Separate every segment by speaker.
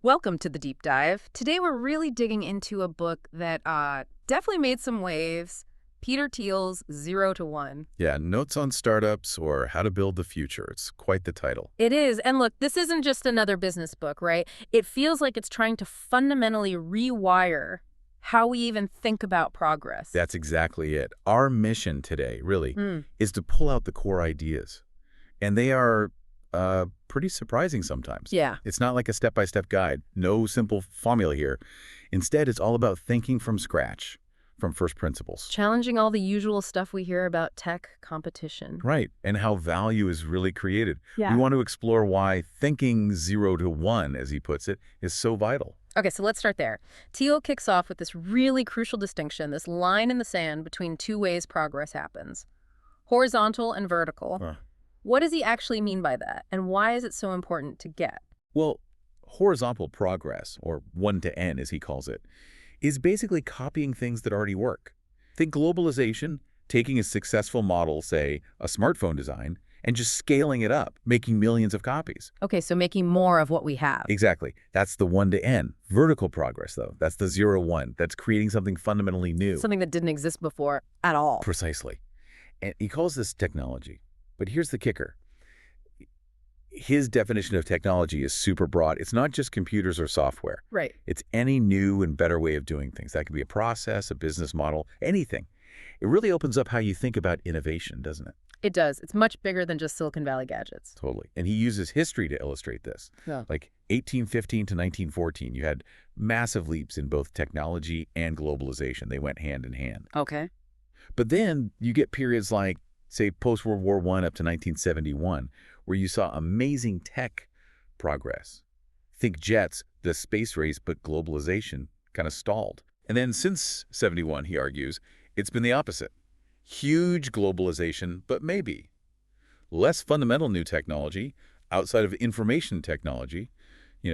Speaker 1: Welcome to the deep dive. Today we're really digging into a book that definitely made some waves. Peter Thiel's 0 to 1.
Speaker 2: Yeah, Notes on Startups or How to Build the Future. It's quite the title.
Speaker 1: It is. And look, this isn't just another business book, right? It feels like it's trying to fundamentally rewire how we even think about progress.
Speaker 2: That's exactly it. Our mission today, really,
Speaker 1: Mm.
Speaker 2: is to pull out the core ideas. And they are pretty surprising sometimes.
Speaker 1: Yeah.
Speaker 2: It's not like a step-by-step guide. No simple formula here. Instead, it's all about thinking from scratch, from first principles.
Speaker 1: Challenging all the usual stuff we hear about tech competition.
Speaker 2: Right, and how value is really created.
Speaker 1: Yeah.
Speaker 2: We want to explore why thinking 0 to 1, as he puts it, is so vital.
Speaker 1: Okay, so let's start there. Thiel kicks off with this really crucial distinction, this line in the sand between two ways progress happens. Horizontal and vertical. What does he actually mean by that, and why is it so important to get?
Speaker 2: Well, horizontal progress, or 1 to N as he calls it, is basically copying things that already work. Think globalization, taking a successful model, say a smartphone design, and just scaling it up, making millions of copies.
Speaker 1: Okay, so making more of what we have.
Speaker 2: Exactly. That's the 1 to N. Vertical progress, though, that's the 0 to 1. That's creating something fundamentally new.
Speaker 1: Something that didn't exist before at all.
Speaker 2: Precisely. And he calls this technology. But here's the kicker. His definition of technology is super broad. It's not just computers or software.
Speaker 1: Right.
Speaker 2: It's any new and better way of doing things. That could be a process, a business model, anything. It really opens up how you think about innovation, doesn't it?
Speaker 1: It does. It's much bigger than just Silicon Valley gadgets.
Speaker 2: Totally. And he uses history to illustrate this.
Speaker 1: Yeah.
Speaker 2: Like 1815 to 1914, you had massive leaps in both technology and globalization. They went hand in hand.
Speaker 1: Okay.
Speaker 2: But then you get periods like, say, post-World War I up to 1971, where you saw amazing tech progress. Think jets, the space race, but globalization kind of stalled. And then since 71, he argues, it's been the opposite. Huge globalization, but maybe less fundamental new technology outside of information technology,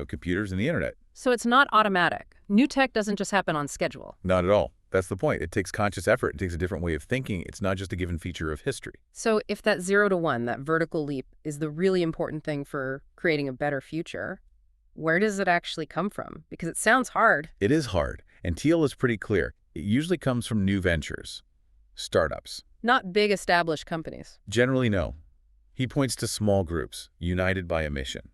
Speaker 2: computers and the internet.
Speaker 1: So it's not automatic. New tech doesn't just happen on schedule.
Speaker 2: Not at all. That's the point. It takes conscious effort. It takes a different way of thinking. It's not just a given feature of history.
Speaker 1: So if that 0 to 1, that vertical leap, is the really important thing for creating a better future, where does it actually come from? Because it sounds hard.
Speaker 2: It is hard, and Thiel is pretty clear. It usually comes from new ventures, startups.
Speaker 1: Not big established companies.
Speaker 2: Generally, no. He points to small groups, united by a mission,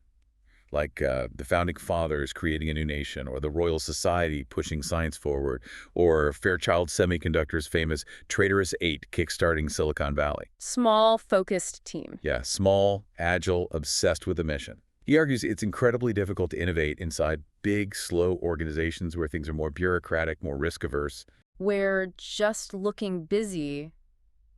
Speaker 2: like the Founding Fathers creating a new nation, or the Royal Society pushing science forward, or Fairchild Semiconductor's famous Traitorous 8 kickstarting Silicon Valley.
Speaker 1: Small, focused team.
Speaker 2: Yeah, small, agile, obsessed with a mission. He argues it's incredibly difficult to innovate inside big, slow organizations where things are more bureaucratic, more risk-averse.
Speaker 1: Where just looking busy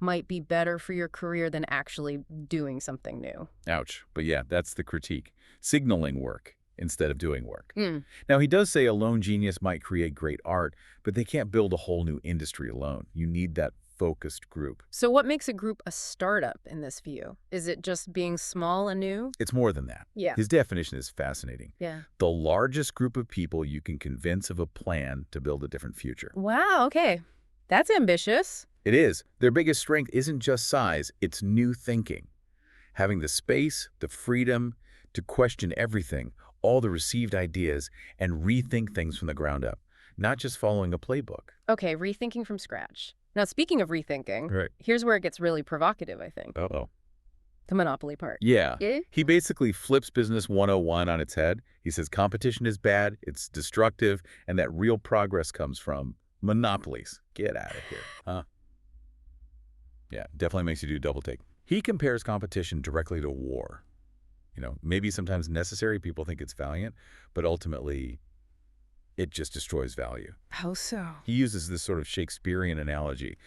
Speaker 1: might be better for your career than actually doing something new.
Speaker 2: Ouch. But yeah, that's the critique. Signaling work instead of doing work.
Speaker 1: Mm.
Speaker 2: Now, he does say a lone genius might create great art, but they can't build a whole new industry alone. You need that focused group.
Speaker 1: So what makes a group a startup in this view? Is it just being small and new?
Speaker 2: It's more than that.
Speaker 1: Yeah.
Speaker 2: His definition is fascinating.
Speaker 1: Yeah.
Speaker 2: The largest group of people you can convince of a plan to build a different future.
Speaker 1: Wow, okay. That's ambitious.
Speaker 2: It is. Their biggest strength isn't just size, it's new thinking. Having the space, the freedom to question everything, all the received ideas, and rethink things from the ground up, not just following a playbook.
Speaker 1: Okay, rethinking from scratch. Now, speaking of rethinking,
Speaker 2: Right.
Speaker 1: here's where it gets really provocative, I think.
Speaker 2: Uh-oh.
Speaker 1: The monopoly part.
Speaker 2: Yeah.
Speaker 1: Yeah?
Speaker 2: He basically flips Business 101 on its head. He says competition is bad, it's destructive, and that real progress comes from monopolies. Get out of here. Huh? Yeah, definitely makes you do a double take. He compares competition directly to war. Maybe sometimes necessary, people think it's valiant, but ultimately it just destroys value.
Speaker 1: How so?
Speaker 2: He uses this sort of Shakespearean analogy.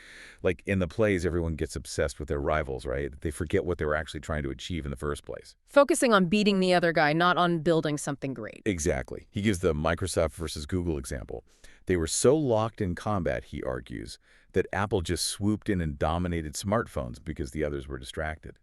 Speaker 2: Like in the plays, everyone gets obsessed with their rivals, right? They forget what they were actually trying to achieve in the first place.
Speaker 1: Focusing on beating the other guy, not on building something great.
Speaker 2: Exactly. He gives the Microsoft versus Google example. They were so locked in combat, he argues, that Apple just swooped in and dominated smartphones because the others were distracted.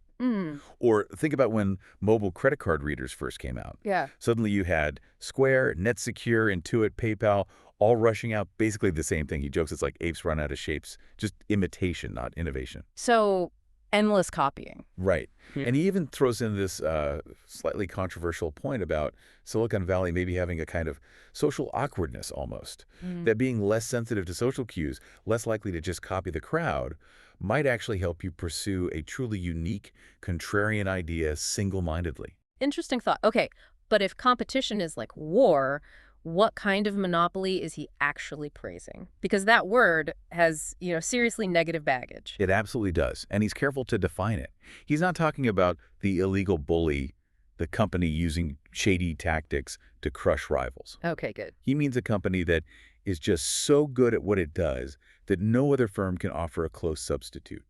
Speaker 2: Or think about when mobile credit card readers first came out.
Speaker 1: Yeah.
Speaker 2: Suddenly you had Square, NetSecure, Intuit, PayPal, all rushing out basically the same thing. He jokes it's like apes run out of shapes, just imitation, not innovation.
Speaker 1: So Endless copying.
Speaker 2: Right.
Speaker 1: Yeah.
Speaker 2: And he even throws in this slightly controversial point about Silicon Valley maybe having a kind of social awkwardness almost, that being less sensitive to social cues, less likely to just copy the crowd, might actually help you pursue a truly unique, contrarian idea single-mindedly.
Speaker 1: Interesting thought. Okay, but if competition is like war, what kind of monopoly is he actually praising? Because that word has, seriously negative baggage.
Speaker 2: It absolutely does, and he's careful to define it. He's not talking about the illegal bully, the company using shady tactics to crush rivals.
Speaker 1: Okay, good.
Speaker 2: He means a company that is just so good at what it does that no other firm can offer a close substitute.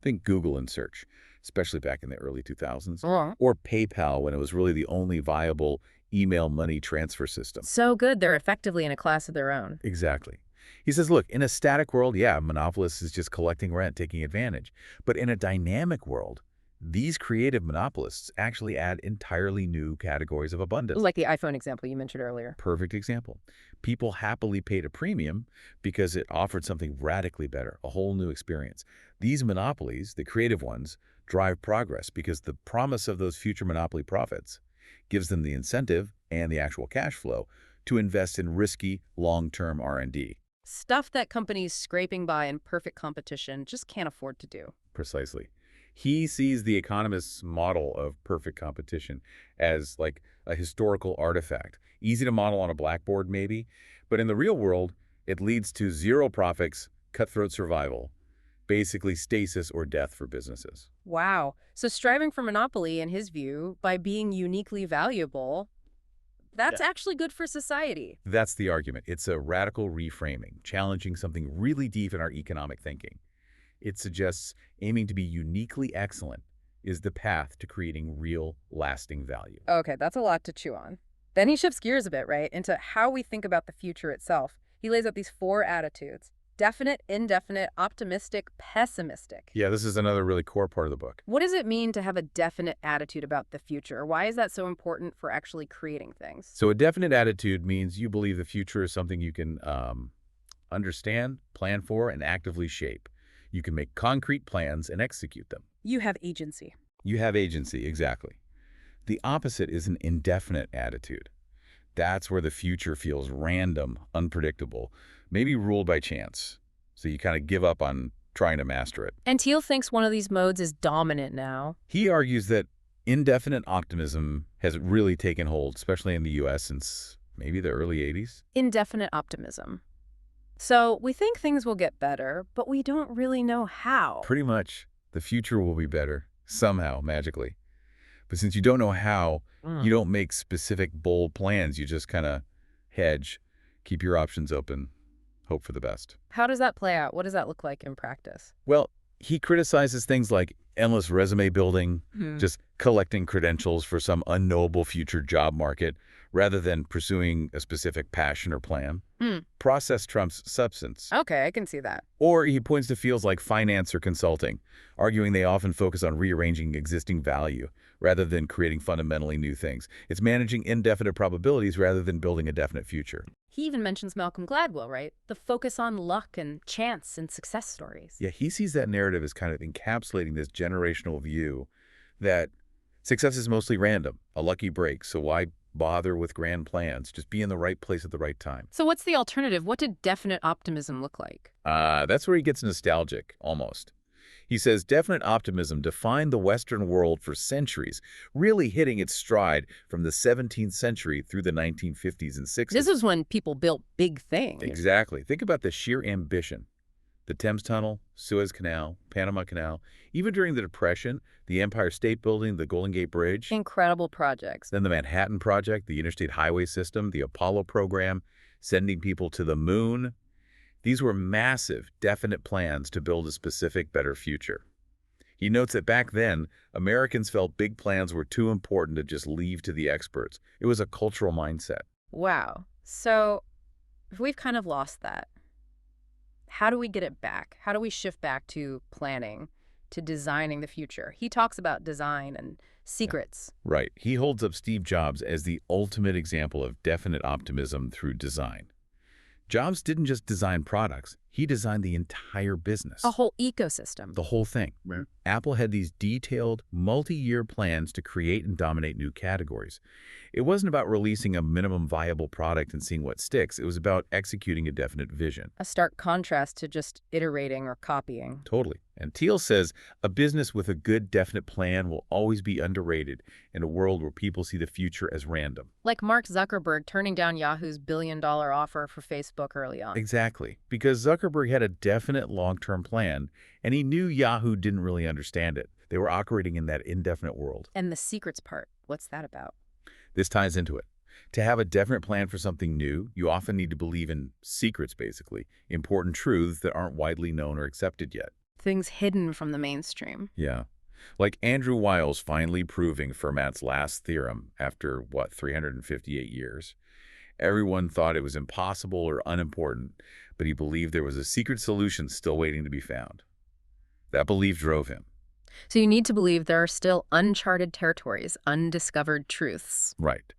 Speaker 2: Think Google in search, especially back in the early 2000s, or PayPal when it was really the only viable email money transfer system.
Speaker 1: So good, they're effectively in a class of their own.
Speaker 2: Exactly. He says, look, in a static world, yeah, monopolist is just collecting rent, taking advantage. But in a dynamic world, these creative monopolists actually add entirely new categories of abundance.
Speaker 1: Like the iPhone example you mentioned earlier.
Speaker 2: Perfect example. People happily paid a premium because it offered something radically better, a whole new experience. These monopolies, the creative ones, drive progress because the promise of those future monopoly profits gives them the incentive and the actual cash flow to invest in risky, long-term R&D.
Speaker 1: Stuff that companies scraping by in perfect competition just can't afford to do.
Speaker 2: Precisely. He sees the economist's model of perfect competition as like a historical artifact. Easy to model on a blackboard maybe, but in the real world, it leads to zero profits, cutthroat survival, basically stasis or death for businesses.
Speaker 1: Wow. So striving for monopoly, in his view, by being uniquely valuable, that's actually good for society.
Speaker 2: That's the argument. It's a radical reframing, challenging something really deep in our economic thinking. It suggests aiming to be uniquely excellent is the path to creating real, lasting value.
Speaker 1: Okay, that's a lot to chew on. Then he shifts gears a bit, right, into how we think about the future itself. He lays out these 4 attitudes: definite, indefinite, optimistic, pessimistic.
Speaker 2: Yeah, this is another really core part of the book.
Speaker 1: What does it mean to have a definite attitude about the future? Why is that so important for actually creating things?
Speaker 2: So a definite attitude means you believe the future is something you can understand, plan for, and actively shape. You can make concrete plans and execute them.
Speaker 1: You have agency.
Speaker 2: You have agency, exactly. The opposite is an indefinite attitude. That's where the future feels random, unpredictable, maybe ruled by chance. So you kind of give up on trying to master it.
Speaker 1: And Thiel thinks one of these modes is dominant now.
Speaker 2: He argues that indefinite optimism has really taken hold, especially in the U.S. since maybe the early 80s.
Speaker 1: Indefinite optimism. So we think things will get better, but we don't really know how.
Speaker 2: Pretty much. The future will be better, somehow, magically. But since you don't know how, you don't make specific, bold plans. You just kind of hedge, keep your options open, hope for the best.
Speaker 1: How does that play out? What does that look like in practice?
Speaker 2: Well, he criticizes things like endless resume building, just collecting credentials for some unknowable future job market, rather than pursuing a specific passion or plan. Process trumps substance.
Speaker 1: Okay, I can see that.
Speaker 2: Or he points to fields like finance or consulting, arguing they often focus on rearranging existing value rather than creating fundamentally new things. It's managing indefinite probabilities rather than building a definite future.
Speaker 1: He even mentions Malcolm Gladwell, right? The focus on luck and chance and success stories.
Speaker 2: Yeah, he sees that narrative as kind of encapsulating this generational view that success is mostly random, a lucky break, so why bother with grand plans? Just be in the right place at the right time.
Speaker 1: So what's the alternative? What did definite optimism look like?
Speaker 2: That's where he gets nostalgic, almost. He says definite optimism defined the Western world for centuries, really hitting its stride from the 17th century through the 1950s and 60s.
Speaker 1: This is when people built big things.
Speaker 2: Exactly. Think about the sheer ambition. The Thames Tunnel, Suez Canal, Panama Canal. Even during the Depression, the Empire State Building, the Golden Gate Bridge.
Speaker 1: Incredible projects.
Speaker 2: Then the Manhattan Project, the Interstate Highway System, the Apollo program, sending people to the moon. These were massive, definite plans to build a specific, better future. He notes that back then, Americans felt big plans were too important to just leave to the experts. It was a cultural mindset.
Speaker 1: Wow. So if we've kind of lost that, how do we get it back? How do we shift back to planning, to designing the future? He talks about design and secrets.
Speaker 2: Right. He holds up Steve Jobs as the ultimate example of definite optimism through design. Jobs didn't just design products. He designed the entire business.
Speaker 1: A whole ecosystem.
Speaker 2: The whole thing.
Speaker 3: Right.
Speaker 2: Apple had these detailed, multi-year plans to create and dominate new categories. It wasn't about releasing a minimum viable product and seeing what sticks. It was about executing a definite vision.
Speaker 1: A stark contrast to just iterating or copying.
Speaker 2: Totally. And Thiel says a business with a good, definite plan will always be underrated in a world where people see the future as random.
Speaker 1: Like Mark Zuckerberg turning down Yahoo's billion-dollar offer for Facebook early on.
Speaker 2: Exactly. Because Zuckerberg had a definite long-term plan, and he knew Yahoo didn't really understand it. They were operating in that indefinite world.
Speaker 1: And the secrets part, what's that about?
Speaker 2: This ties into it. To have a definite plan for something new, you often need to believe in secrets, basically, important truths that aren't widely known or accepted yet.
Speaker 1: Things hidden from the mainstream.
Speaker 2: Yeah. Like Andrew Wiles finally proving Fermat's last theorem after, 358 years. Everyone thought it was impossible or unimportant, but he believed there was a secret solution still waiting to be found. That belief drove him.
Speaker 1: So you need to believe there are still uncharted territories, undiscovered truths.
Speaker 2: Right.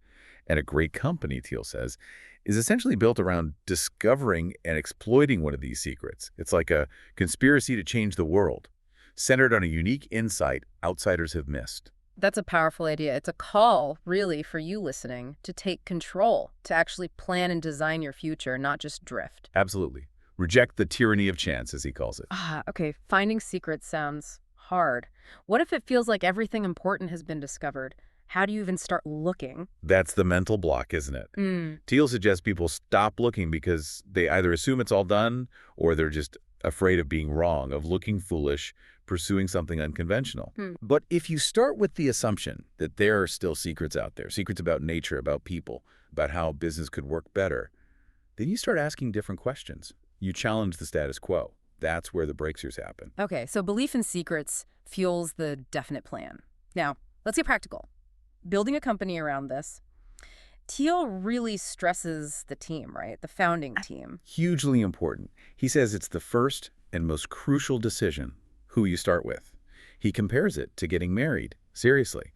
Speaker 2: And a great company, Thiel says, is essentially built around discovering and exploiting one of these secrets. It's like a conspiracy to change the world, centered on a unique insight outsiders have missed.
Speaker 1: That's a powerful idea. It's a call, really, for you listening, to take control, to actually plan and design your future, not just drift.
Speaker 2: Absolutely. Reject the tyranny of chance, as he calls it.
Speaker 1: Okay. Finding secrets sounds hard. What if it feels like everything important has been discovered? How do you even start looking?
Speaker 2: That's the mental block, isn't it? Thiel suggests people stop looking because they either assume it's all done or they're just afraid of being wrong, of looking foolish, pursuing something unconventional. But if you start with the assumption that there are still secrets out there, secrets about nature, about people, about how business could work better, then you start asking different questions. You challenge the status quo. That's where the breakthroughs happen.
Speaker 1: Okay, so belief in secrets fuels the definite plan. Now, let's get practical. Building a company around this, Thiel really stresses the team, right? The founding team.
Speaker 2: Hugely important. He says it's the first and most crucial decision, who you start with. He compares it to getting married. Seriously.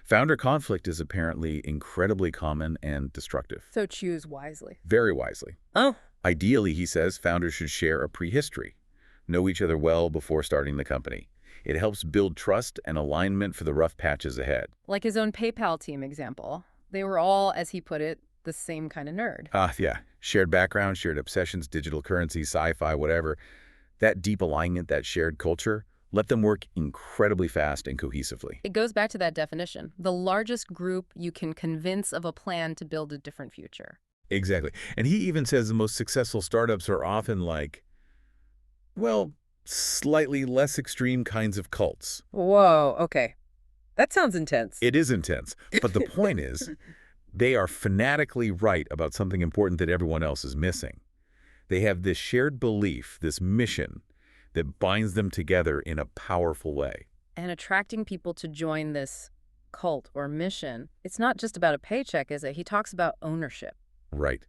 Speaker 2: Founder conflict is apparently incredibly common and destructive.
Speaker 1: So choose wisely.
Speaker 2: Very wisely.
Speaker 1: Oh.
Speaker 2: Ideally, he says, founders should share a prehistory, know each other well before starting the company. It helps build trust and alignment for the rough patches ahead.
Speaker 1: Like his own PayPal team example. They were all, as he put it, the same kind of nerd.
Speaker 2: Yeah. Shared background, shared obsessions, digital currency, sci-fi, whatever. That deep alignment, that shared culture, let them work incredibly fast and cohesively.
Speaker 1: It goes back to that definition. The largest group you can convince of a plan to build a different future.
Speaker 2: Exactly. And he even says the most successful startups are often like, slightly less extreme kinds of cults.
Speaker 1: Whoa, okay. That sounds intense.
Speaker 2: It is intense. But the point is, they are fanatically right about something important that everyone else is missing. They have this shared belief, this mission, that binds them together in a powerful way.
Speaker 1: And attracting people to join this cult or mission, it's not just about a paycheck, is it? He talks about ownership.
Speaker 2: Right.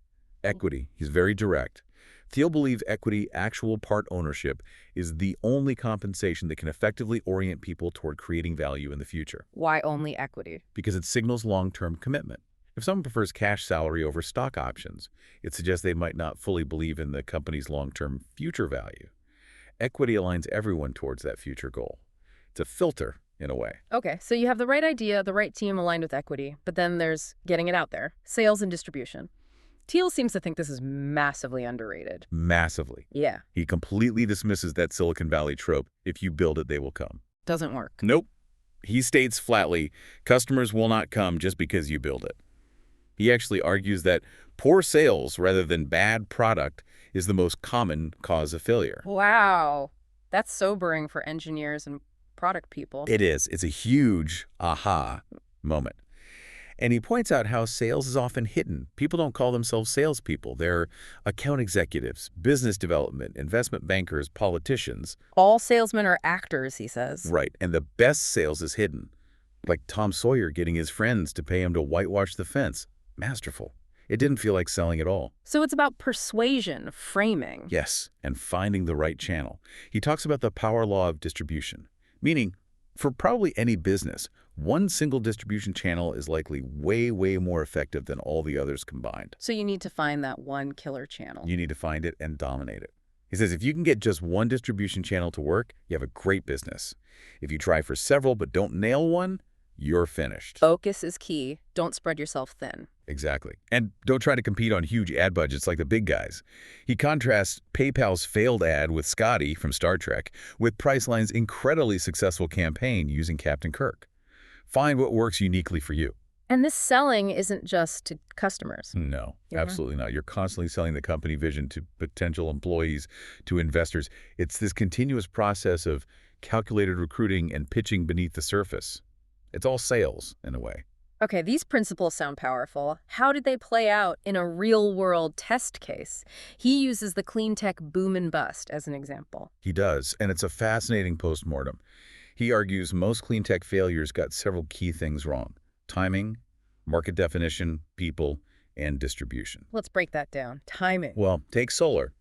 Speaker 2: Equity. He's very direct. Thiel believes equity, actual part ownership, is the only compensation that can effectively orient people toward creating value in the future.
Speaker 1: Why only equity?
Speaker 2: Because it signals long-term commitment. If someone prefers cash salary over stock options, it suggests they might not fully believe in the company's long-term future value. Equity aligns everyone towards that future goal. It's a filter, in a way.
Speaker 1: Okay, so you have the right idea, the right team aligned with equity, but then there's getting it out there, sales and distribution. Thiel seems to think this is massively underrated.
Speaker 2: Massively.
Speaker 1: Yeah.
Speaker 2: He completely dismisses that Silicon Valley trope, if you build it, they will come.
Speaker 1: Doesn't work.
Speaker 2: Nope. He states flatly, customers will not come just because you build it. He actually argues that poor sales rather than bad product is the most common cause of failure.
Speaker 1: Wow. That's sobering for engineers and product people.
Speaker 2: It is. It's a huge aha moment. And he points out how sales is often hidden. People don't call themselves salespeople. They're account executives, business development, investment bankers, politicians.
Speaker 1: All salesmen are actors, he says.
Speaker 2: Right. And the best sales is hidden. Like Tom Sawyer getting his friends to pay him to whitewash the fence. Masterful. It didn't feel like selling at all.
Speaker 1: So it's about persuasion, framing.
Speaker 2: Yes, and finding the right channel. He talks about the power law of distribution, meaning for probably any business, one single distribution channel is likely way, way more effective than all the others combined.
Speaker 1: So you need to find that one killer channel.
Speaker 2: You need to find it and dominate it. He says if you can get just one distribution channel to work, you have a great business. If you try for several but don't nail one, you're finished.
Speaker 1: Focus is key. Don't spread yourself thin.
Speaker 2: Exactly. And don't try to compete on huge ad budgets like the big guys. He contrasts PayPal's failed ad with Scotty from Star Trek with Priceline's incredibly successful campaign using Captain Kirk. Find what works uniquely for you.
Speaker 1: And this selling isn't just to customers.
Speaker 2: No, absolutely not. You're constantly selling the company vision to potential employees, to investors. It's this continuous process of calculated recruiting and pitching beneath the surface. It's all sales, in a way.
Speaker 1: Okay, these principles sound powerful. How did they play out in a real-world test case? He uses the clean tech boom and bust as an example.
Speaker 2: He does, and it's a fascinating postmortem. He argues most clean tech failures got several key things wrong: timing, market definition, people, and distribution.
Speaker 1: Let's break that down. Timing.
Speaker 2: Well, take solar.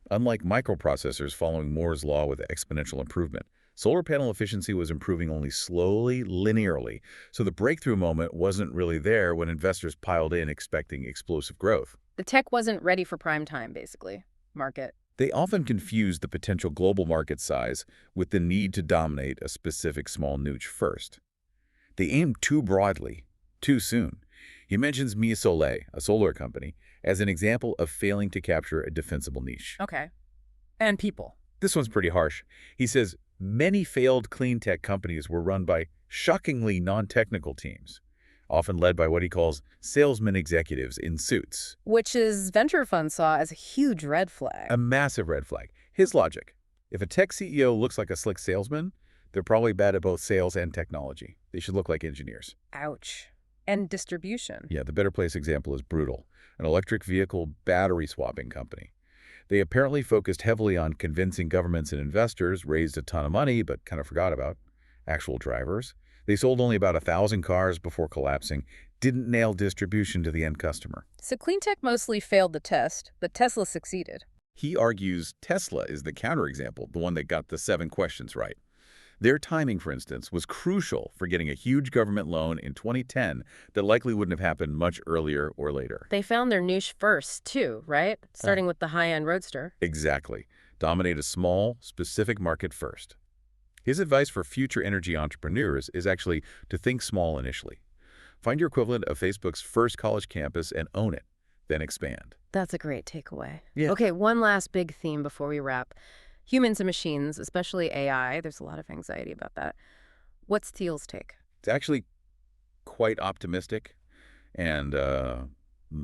Speaker 2: Unlike microprocessors following Moore's law with exponential improvement, solar panel efficiency was improving only slowly, linearly, so the breakthrough moment wasn't really there when investors piled in expecting explosive growth.
Speaker 1: The tech wasn't ready for prime time, basically. Market.
Speaker 2: They often confuse the potential global market size with the need to dominate a specific small niche first. They aim too broadly, too soon. He mentions Mia Soleil, a solar company, as an example of failing to capture a defensible niche.
Speaker 1: Okay. And people.
Speaker 2: This one's pretty harsh. He says many failed clean tech companies were run by shockingly non-technical teams, often led by what he calls salesman executives in suits.
Speaker 1: Which is venture funds saw as a huge red flag.
Speaker 2: A massive red flag. His logic: if a tech CEO looks like a slick salesman, they're probably bad at both sales and technology. They should look like engineers.
Speaker 1: Ouch. And distribution.
Speaker 2: Yeah, the better place example is Brutal, an electric vehicle battery swapping company. They apparently focused heavily on convincing governments and investors, raised a ton of money, but kind of forgot about actual drivers. They sold only about 1,000 cars before collapsing, didn't nail distribution to the end customer.
Speaker 1: So clean tech mostly failed the test, but Tesla succeeded.
Speaker 2: He argues Tesla is the counterexample, the one that got the 7 questions right. Their timing, for instance, was crucial for getting a huge government loan in 2010 that likely wouldn't have happened much earlier or later.
Speaker 1: They found their niche first, too, right? Starting with the high-end Roadster.
Speaker 2: Exactly. Dominate a small, specific market first. His advice for future energy entrepreneurs is actually to think small initially. Find your equivalent of Facebook's first college campus and own it, then expand.
Speaker 1: That's a great takeaway.
Speaker 2: Yeah.
Speaker 1: Okay, one last big theme before we wrap. Humans and machines, especially AI, there's a lot of anxiety about that. What's Thiel's take?
Speaker 2: It's actually quite optimistic and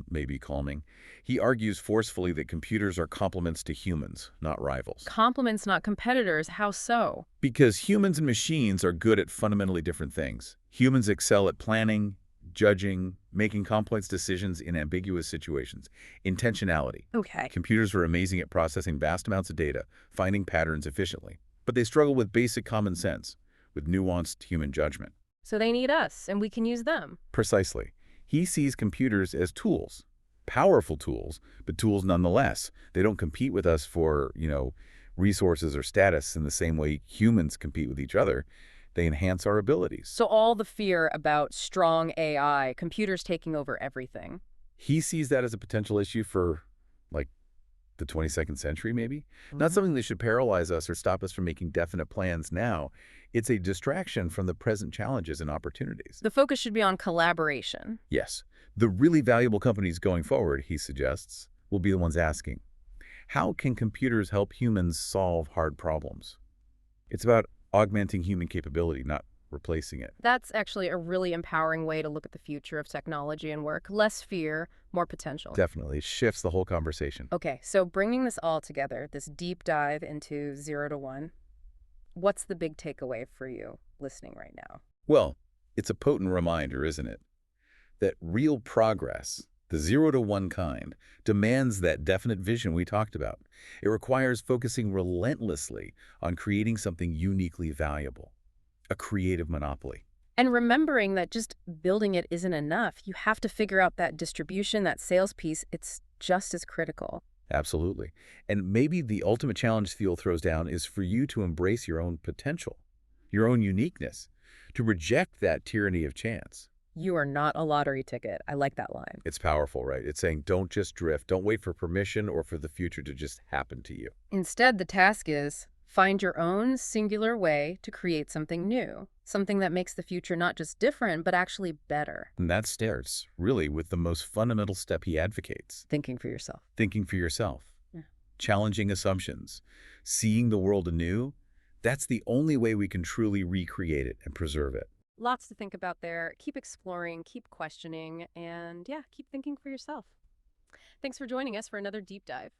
Speaker 2: maybe calming. He argues forcefully that computers are complements to humans, not rivals.
Speaker 1: Complements, not competitors. How so?
Speaker 2: Because humans and machines are good at fundamentally different things. Humans excel at planning, judging, making complex decisions in ambiguous situations. Intentionality.
Speaker 1: Okay.
Speaker 2: Computers are amazing at processing vast amounts of data, finding patterns efficiently. But they struggle with basic common sense, with nuanced human judgment.
Speaker 1: So they need us, and we can use them.
Speaker 2: Precisely. He sees computers as tools, powerful tools, but tools nonetheless. They don't compete with us for, resources or status in the same way humans compete with each other. They enhance our abilities.
Speaker 1: So all the fear about strong AI, computers taking over everything.
Speaker 2: He sees that as a potential issue for, the 22nd century, maybe? Not something that should paralyze us or stop us from making definite plans now. It's a distraction from the present challenges and opportunities.
Speaker 1: The focus should be on collaboration.
Speaker 2: Yes. The really valuable companies going forward, he suggests, will be the ones asking, how can computers help humans solve hard problems? It's about augmenting human capability, not replacing it.
Speaker 1: That's actually a really empowering way to look at the future of technology and work. Less fear, more potential.
Speaker 2: Definitely. It shifts the whole conversation.
Speaker 1: Okay, so bringing this all together, this deep dive into 0 to 1, what's the big takeaway for you listening right now?
Speaker 2: Well, it's a potent reminder, isn't it? That real progress, the 0 to 1 kind, demands that definite vision we talked about. It requires focusing relentlessly on creating something uniquely valuable, a creative monopoly.
Speaker 1: And remembering that just building it isn't enough. You have to figure out that distribution, that sales piece. It's just as critical.
Speaker 2: Absolutely. And maybe the ultimate challenge Thiel throws down is for you to embrace your own potential, your own uniqueness, to reject that tyranny of chance.
Speaker 1: You are not a lottery ticket. I like that line.
Speaker 2: It's powerful, right? It's saying don't just drift. Don't wait for permission or for the future to just happen to you.
Speaker 1: Instead, the task is find your own singular way to create something new, something that makes the future not just different, but actually better.
Speaker 2: And that starts, really, with the most fundamental step he advocates.
Speaker 1: Thinking for yourself.
Speaker 2: Thinking for yourself.
Speaker 1: Yeah.
Speaker 2: Challenging assumptions. Seeing the world anew. That's the only way we can truly recreate it and preserve it.
Speaker 1: Lots to think about there. Keep exploring, keep questioning, and yeah, keep thinking for yourself. Thanks for joining us for another deep dive.